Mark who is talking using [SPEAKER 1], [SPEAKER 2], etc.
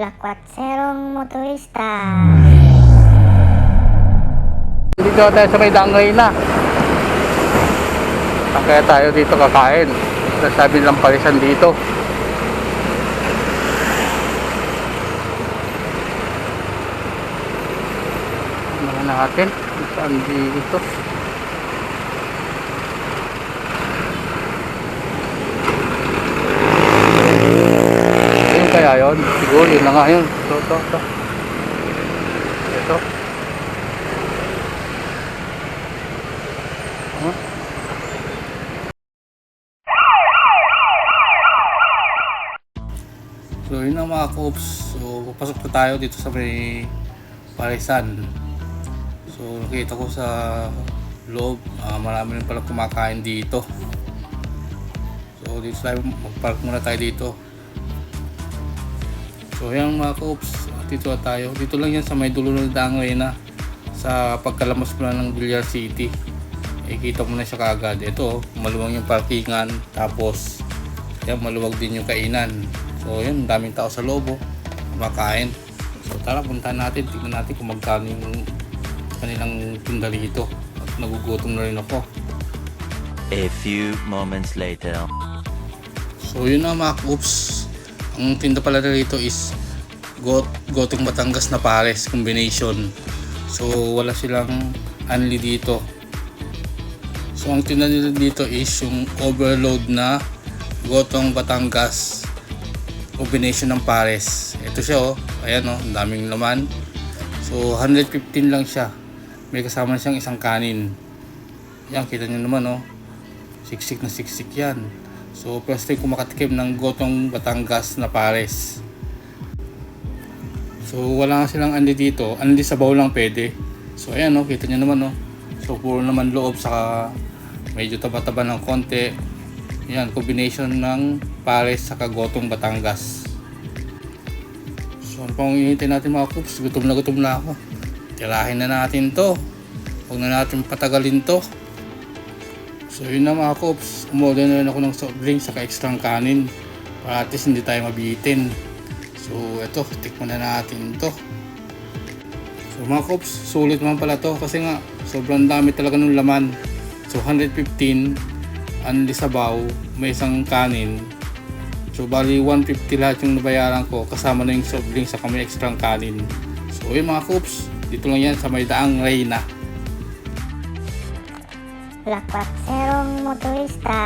[SPEAKER 1] Lakwatserong motorista.
[SPEAKER 2] Dito tayo sa may Dangay na. Kaya tayo dito kakain. Sabi lang palisan dito. Mga natin. Saan dito? Ayun kaya yun. Siguro yun na nga yun. Ito. Ito. So yun ang mga Coops. So papasok na tayo dito sa may Parisan. So nakita ko sa loob, marami rin pala kumakain dito. So dito tayo, magpark muna tayo dito. So yan mga Coops, dito na tayo. Dito lang yan sa may dulo ng Dangay na, sa pagkalamos mo na ng Villar City. Kita mo na siya kaagad. Ito, maluwag yung parkingan. Tapos yan, maluwag din yung kainan. So yun, daming tao sa loob, kumakain. So tara, puntahan natin, tingnan natin kung magkano yung kanilang tinda rito. At nagugutom na rin ako.
[SPEAKER 3] A few moments later.
[SPEAKER 2] So yun na mga Coops. Ang tinda pala rito is Gotong Batangas na pares combination. So wala silang unli dito. So ang tinda nila dito is yung overload na Gotong Batangas combination ng pares. Ito siya ayan ang daming laman. So 115 lang siya. May kasama na siyang isang kanin. Yan, kita nyo naman siksik na siksik yan. So first time ko makatikim ng Gotong Batangas na pares. So wala nga silang andi dito. Andi sabaw lang pwede. So ayan kita nyo naman So puro naman loob, saka medyo taba-taba ng konti. Yan, combination ng pares saka Gotong Batangas. So ano pang hihintay natin mga Coops? Gutom na ako. Tirahin na natin to. Huwag na natin patagalin to. So yun na mga Coops, umorder na rin ako ng soft drink saka extra kanin para at least hindi tayo mabitin. So eto, tikman na natin to. So mga Coops, sulit naman pala to kasi nga sobrang dami talaga ng laman. So 115 anli sabaw, may isang kanin. So bali 150 lahat yung nabayaran ko, kasama na yung soft drink sa may extra kanin. So yun mga Coops, dito lang yan sa may Daang Reyna.
[SPEAKER 1] Lakwatserong motorista.